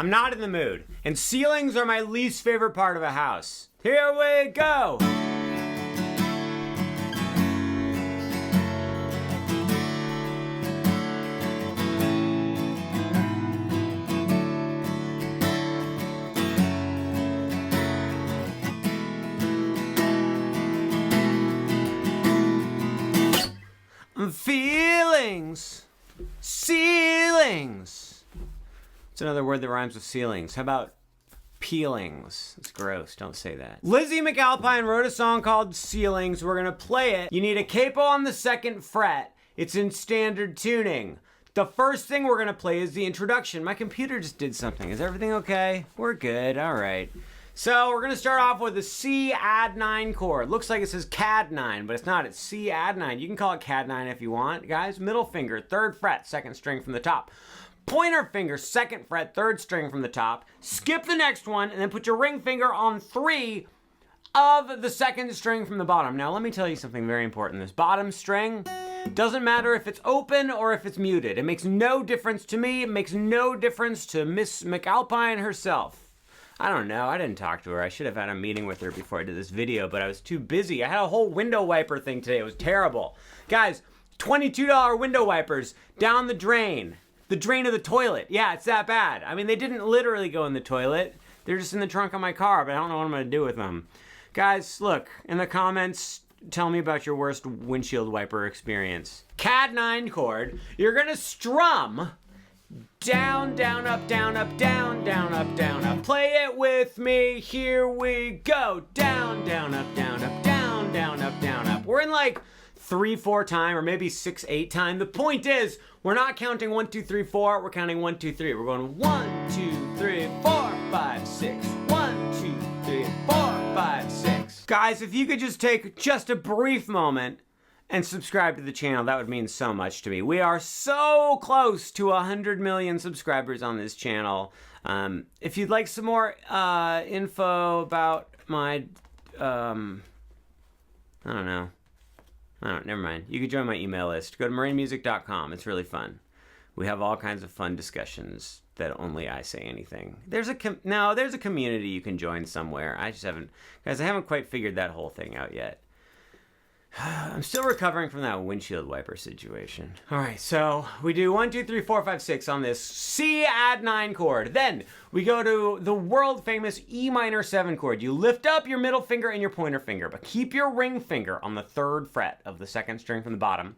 I'm not in the mood. And ceilings are my least favorite part of a house. Here we go. Feelings. Ceilings. It's another word that rhymes with ceilings. How about peelings? It's gross. Don't say that. Lizzy McApline wrote a song called Ceilings. We're gonna play it. You need a capo on the 2nd fret. It's in standard tuning. The first thing we're gonna play is the introduction. My computer just did something. Is everything okay? We're good. All right. So we're gonna start off with a C add 9 chord. Looks like it says CAD 9, but it's not. It's C add 9. You can call it CAD 9 if you want, guys. Middle finger, 3rd fret, 2nd string from the top. Pointer finger, 2nd fret, 3rd string from the top. Skip the next one, and then put your ring finger on 3 of the 2nd string from the bottom. Now let me tell you something very important. This bottom string doesn't matter if it's open or if it's muted. It makes no difference to me. It makes no difference to Miss McAlpine herself. I don't know. I didn't talk to her. I should have had a meeting with her before I did this video, but I was too busy. I had a whole window wiper thing today. It was terrible. Guys, $22 window wipers down the drain. The drain of the toilet. Yeah, it's that bad. I mean, they didn't literally go in the toilet. They're just in the trunk of my car, but I don't know what I'm going to do with them. Guys, look, in the comments, tell me about your worst windshield wiper experience. CAD 9 chord. You're going to strum down, down, up, down, up, down, down, up, down, up. Play it with me. Here we go. Down, down, up, down, up, down, down, up, down, up. We're in like 3/4 time or maybe 6/8 time. The point is, we're not counting 1, 2, 3, 4. We're counting 1, 2, 3. We're going 1, 2, 3, 4, 5, 6. 1, 2, 3, 4, 5, 6. Guys, if you could just take just a brief moment and subscribe to the channel, that would mean so much to me. We are so close to 100 million subscribers on this channel. If you'd like some more info about my, I don't know. Never mind. You can join my email list. Go to marinmusic.com. It's really fun. We have all kinds of fun discussions that only I say anything. There's a community you can join somewhere. I haven't quite figured that whole thing out yet. I'm still recovering from that windshield wiper situation. All right, so we do 1, 2, 3, 4, 5, 6 on this C add 9 chord. Then we go to the world famous E minor 7 chord. You lift up your middle finger and your pointer finger, but keep your ring finger on the 3rd fret of the 2nd string from the bottom.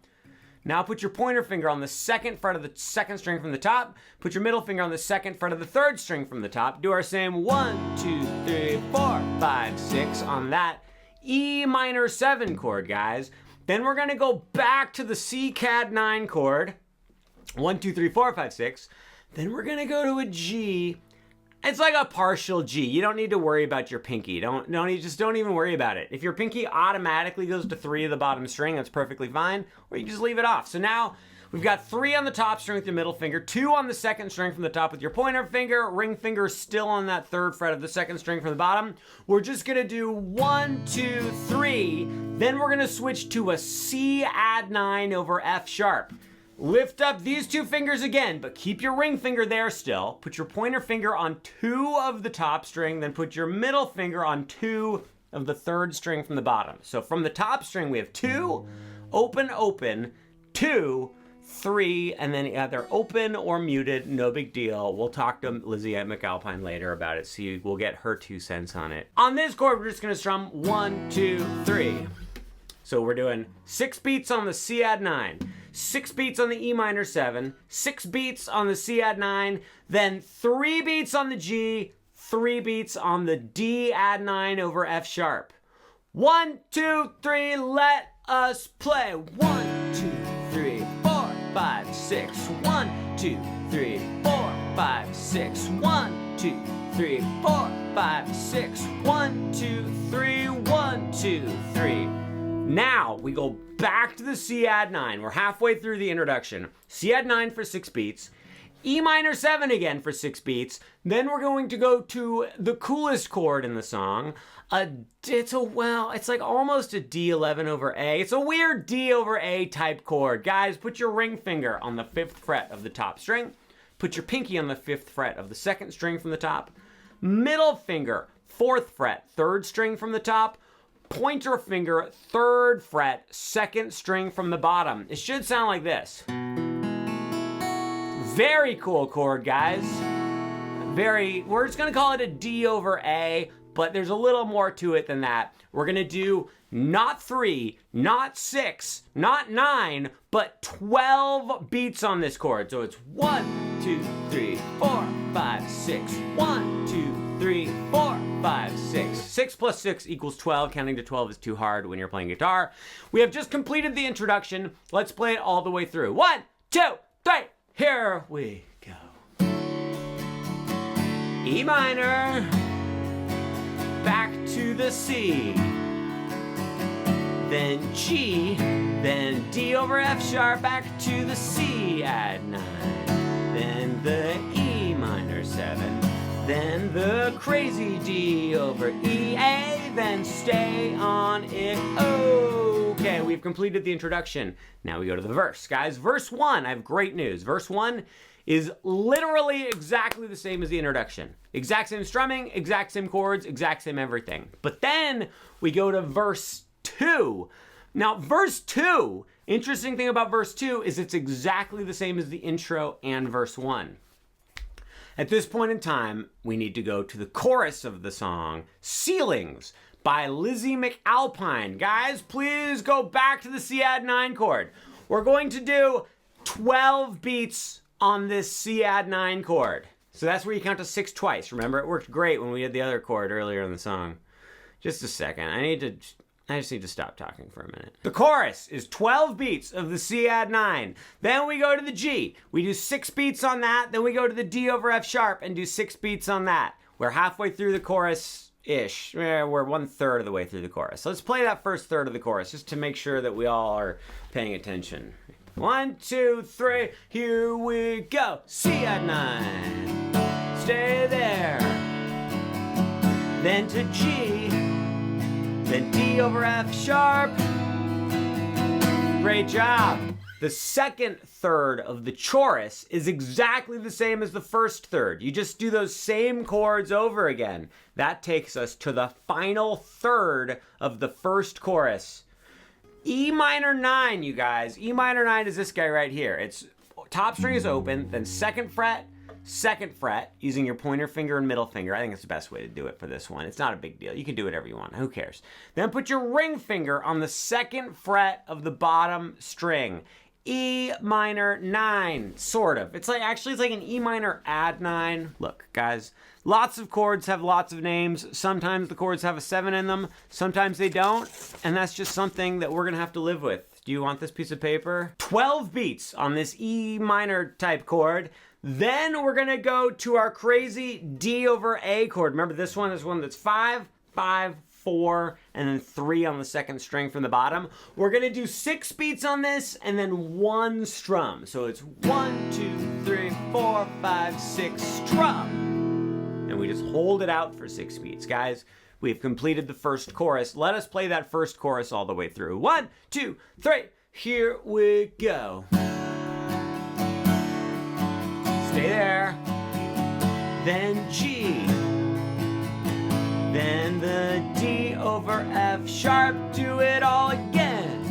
Now put your pointer finger on the 2nd fret of the 2nd string from the top. Put your middle finger on the 2nd fret of the 3rd string from the top. Do our same 1, 2, 3, 4, 5, 6 on that E minor 7 chord, guys. Then we're gonna go back to the C CAD 9 chord. 1, 2, 3, 4, 5, 6. Then we're gonna go to a G. It's like a partial G. You don't need to worry about your pinky. Don't even worry about it. If your pinky automatically goes to 3 of the bottom string, that's perfectly fine, or you can just leave it off. So now we've got 3 on the top string with your middle finger, 2 on the 2nd string from the top with your pointer finger, ring finger still on that 3rd fret of the 2nd string from the bottom. We're just gonna do 1, 2, 3. Then we're gonna switch to a C add 9 over F sharp. Lift up these 2 fingers again, but keep your ring finger there still. Put your pointer finger on 2 of the top string, then put your middle finger on 2 of the 3rd string from the bottom. So from the top string, we have 2, open, open, 2, 3, and then either open or muted, no big deal. We'll talk to Lizzy McApline later about it, so we'll get her 2 cents on it. On this chord, we're just gonna strum 1, 2, 3. So we're doing 6 beats on the C add 9, 6 beats on the E minor 7, 6 beats on the C add 9, then 3 beats on the G, 3 beats on the D add 9 over F sharp. 1, 2, 3, let us play. 1, 2, 3, 4, 5, 6. 1, 2, 3, 4, 5, 6. 1, 2, 3, 4, 5, 6. 1, 2, 3, 1, 2, 3. Now we go back to the C add 9. We're halfway through the introduction. C add 9 for 6 beats. E minor 7 again for 6 beats. Then we're going to go to the coolest chord in the song. It's like almost a D11 over A. It's a weird D over A type chord. Guys, put your ring finger on the 5th fret of the top string. put your pinky on the 5th fret of the 2nd string from the top, middle finger, 4th fret, 3rd string from the top, pointer finger, 3rd fret, 2nd string from the bottom. It should sound like this. Very cool chord, guys. We're just gonna call it a D over A, but there's a little more to it than that. We're gonna do not 3, not 6, not 9, but 12 beats on this chord. So it's 1, 2, 3, 4, 5, 6. 1, 2, 3, 4, 5, 6. 6 plus 6 equals 12. Counting to 12 is too hard when you're playing guitar. We have just completed the introduction. Let's play it all the way through. 1, 2, 3. Here we go. E minor, back to the C, then G, then D over F sharp, back to the C, add 9, then the E minor 7, then the crazy D over E, A, then stay on it. Okay, we've completed the introduction. Now we go to the verse. Guys, verse 1, I have great news. Verse 1 is literally exactly the same as the introduction. Exact same strumming, exact same chords, exact same everything. But then we go to verse 2. Now, verse 2, interesting thing about verse 2 is it's exactly the same as the intro and verse 1. At this point in time, we need to go to the chorus of the song, Ceilings, by Lizzy McApline. Guys, please go back to the C add 9 chord. We're going to do 12 beats on this C add 9 chord. So that's where you count to 6 twice. Remember, it worked great when we did the other chord earlier in the song. Just a second. I just need to stop talking for a minute. The chorus is 12 beats of the C add 9. Then we go to the G. We do 6 beats on that. Then we go to the D over F sharp and do 6 beats on that. We're halfway through the chorus-ish. We're 1/3 of the way through the chorus. So let's play that first third of the chorus just to make sure that we all are paying attention. 1, 2, 3, here we go. C add 9, stay there. Then to G, then D over F sharp. Great job. The second third of the chorus is exactly the same as the first third. You just do those same chords over again. That takes us to the final third of the first chorus. E minor 9, you guys. E minor 9 is this guy right here. It's top string is open, then 2nd fret, using your pointer finger and middle finger. I think it's the best way to do it for this one. It's not a big deal. You can do whatever you want. Who cares? Then put your ring finger on the 2nd fret of the bottom string. E minor 9, sort of. It's like an E minor add 9. Look, guys, lots of chords have lots of names. Sometimes the chords have a 7 in them. Sometimes they don't. And that's just something that we're going to have to live with. Do you want this piece of paper? 12 beats on this E minor type chord. Then we're going to go to our crazy D over A chord. Remember, this one is one that's 5, 5, 4, and then 3 on the 2nd string from the bottom. We're gonna do 6 beats on this and then 1 strum. So it's 1, 2, 3, 4, 5, 6, strum. And we just hold it out for 6 beats. Guys, we've completed the first chorus. Let us play that first chorus all the way through. 1, 2, 3, here we go. Stay there. Then G. Then the D over F sharp, do it all again.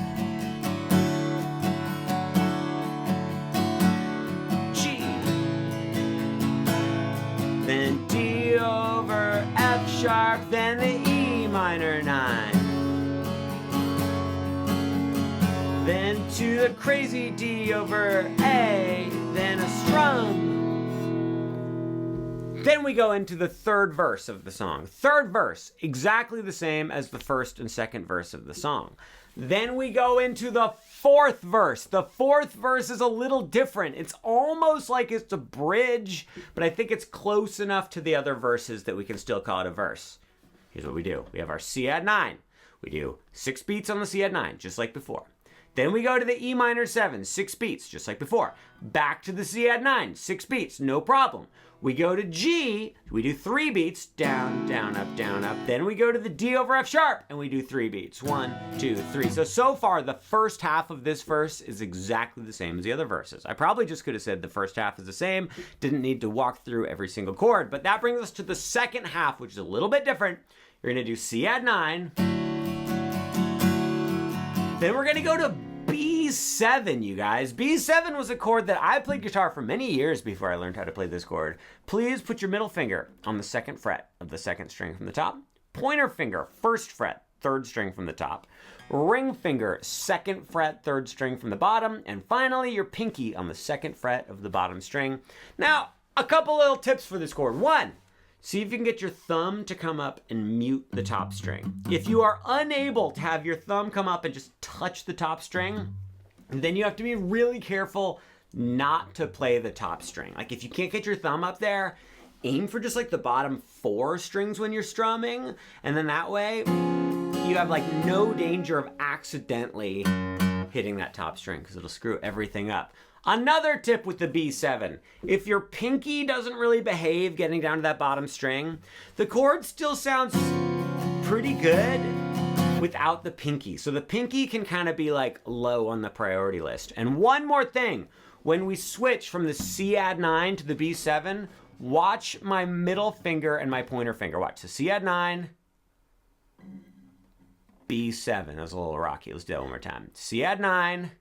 G. Then D over F sharp, then the E minor 9. Then to the crazy D over A, then a strum. Then we go into the third verse of the song. Third verse, exactly the same as the first and second verse of the song. Then we go into the fourth verse. The fourth verse is a little different. It's almost like it's a bridge, but I think it's close enough to the other verses that we can still call it a verse. Here's what we do. We have our C add 9. We do 6 beats on the C add 9, just like before. Then we go to the E minor 7, 6 beats, just like before. Back to the C add 9, 6 beats, no problem. We go to G, we do 3 beats, down, down, up, down, up. Then we go to the D over F sharp, and we do 3 beats, 1, 2, 3. So far, the first half of this verse is exactly the same as the other verses. I probably just could have said the first half is the same, didn't need to walk through every single chord, but that brings us to the second half, which is a little bit different. You're gonna do C add 9. Then we're gonna go to B7, you guys. B7 was a chord that I played guitar for many years before I learned how to play this chord. Please put your middle finger on the 2nd fret of the 2nd string from the top. Pointer finger, 1st fret, 3rd string from the top. Ring finger, 2nd fret, 3rd string from the bottom. And finally, your pinky on the 2nd fret of the bottom string. Now, a couple little tips for this chord. 1, see if you can get your thumb to come up and mute the top string. If you are unable to have your thumb come up and just touch the top string, then you have to be really careful not to play the top string. Like if you can't get your thumb up there, aim for just like the bottom 4 strings when you're strumming, and then that way you have like no danger of accidentally hitting that top string because it'll screw everything up. Another tip with the B7, if your pinky doesn't really behave getting down to that bottom string, the chord still sounds pretty good without the pinky. So the pinky can kind of be like low on the priority list. And one more thing, when we switch from the C add 9 to the B7, watch my middle finger and my pointer finger. Watch, so C add 9, B7. That was a little rocky. Let's do that one more time. C add 9,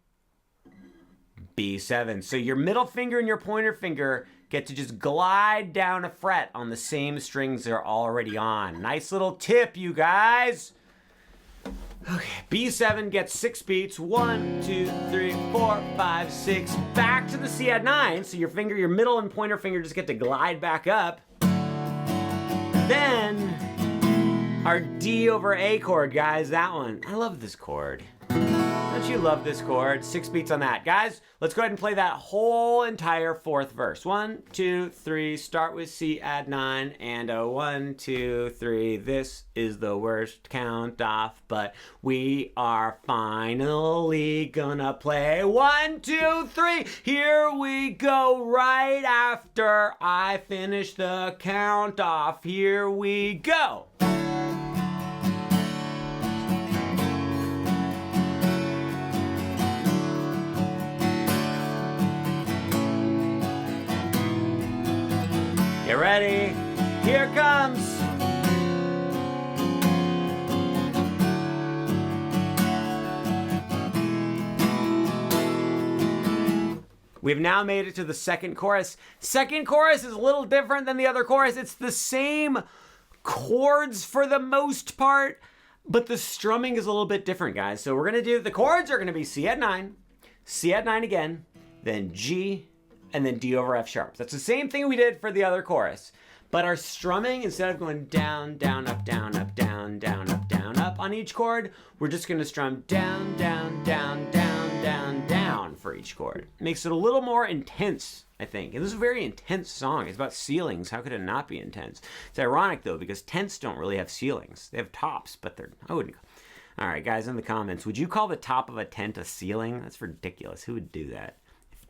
B7. So your middle finger and your pointer finger get to just glide down a fret on the same strings they're already on. Nice little tip, you guys. Okay, B7 gets 6 beats. 1, 2, 3, 4, 5, 6. Back to the C add 9. So your middle and pointer finger just get to glide back up. Then our D over A chord, guys. That one. I love this chord. Don't you love this chord? 6 beats on that. Guys, let's go ahead and play that whole entire 4th verse. 1, 2, 3, start with C add 9, and a 1, 2, 3. This is the worst count off, but we are finally gonna play 1, 2, 3. Here we go right after I finish the count off. Here we go. Get ready, here it comes. We've now made it to the second chorus. Second chorus is a little different than the other chorus. It's the same chords for the most part, but the strumming is a little bit different, guys. So we're gonna do, the chords are gonna be C add 9, C add 9 again, then G, and then D over F sharp. That's the same thing we did for the other chorus. But our strumming, instead of going down, down, up, down, up, down, down, up, down, up on each chord, we're just gonna strum down, down, down, down, down, down for each chord. Makes it a little more intense, I think. And this is a very intense song. It's about ceilings. How could it not be intense? It's ironic though, because tents don't really have ceilings. They have tops, but I wouldn't. All right, guys, in the comments, would you call the top of a tent a ceiling? That's ridiculous. Who would do that?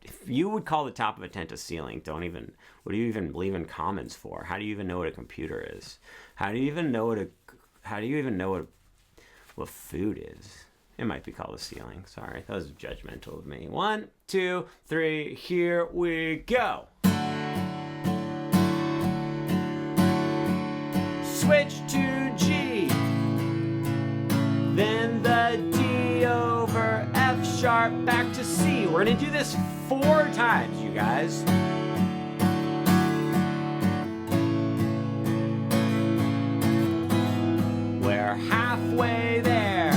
If you would call the top of a tent a ceiling, what do you even believe in commons for? How do you even know what a computer is? How do you even know what food is? It might be called a ceiling. Sorry, that was judgmental of me. 1, 2, 3, here we go. Switch to G, then the D over F sharp, back to C. We're gonna do this 4 times, you guys. We're halfway there.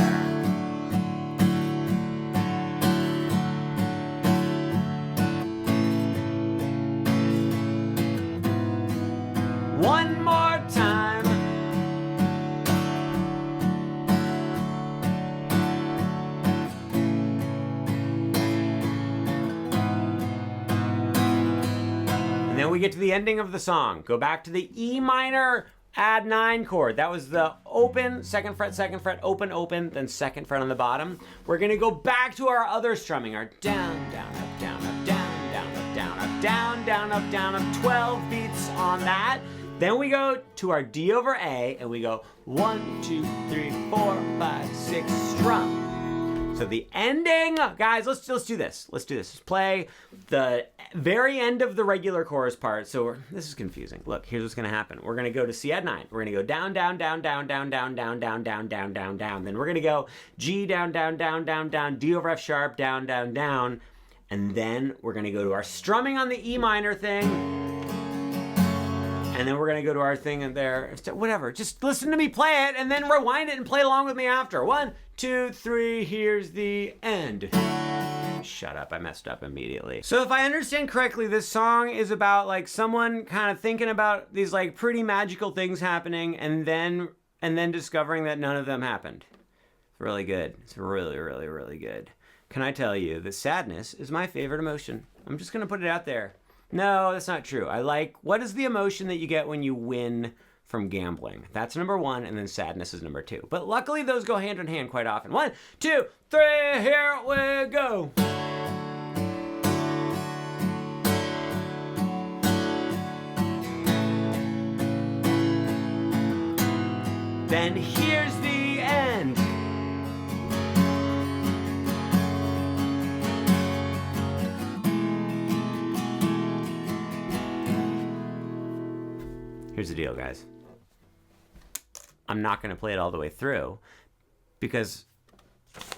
One more time. And then we get to the ending of the song. Go back to the E minor add 9 chord. That was the open, 2nd fret, open, open, then 2nd fret on the bottom. We're gonna go back to our other strumming, our down, down, up, down, up, down, down, up, down, up, down, down, up, down, up, 12 beats on that. Then we go to our D over A, and we go 1, 2, 3, 4, 5, 6, strum. So the ending, guys, let's do this. Let's do this. Let's play the very end of the regular chorus part. So this is confusing. Look, here's what's gonna happen. We're gonna go to C add 9. We're gonna go down, down, down, down, down, down, down, down, down, down, down, down. Then we're gonna go G down, down, down, down, down, D over F sharp, down, down, down. And then we're gonna go to our strumming on the E minor thing. And then we're gonna go to our thing in there, whatever. Just listen to me play it and then rewind it and play along with me after. 1, 2, 3, here's the end. Shut up, I messed up immediately. So if I understand correctly, this song is about like someone kind of thinking about these like pretty magical things happening and then discovering that none of them happened. It's really good. It's really, really, really good. Can I tell you that sadness is my favorite emotion? I'm just gonna put it out there. No, that's not true. What is the emotion that you get when you win from gambling? That's number 1, and then sadness is number 2. But luckily, those go hand in hand quite often. 1, 2, 3, here we go. Then here's the end. Here's the deal, guys. I'm not going to play it all the way through because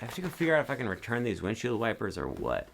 I have to go figure out if I can return these windshield wipers or what.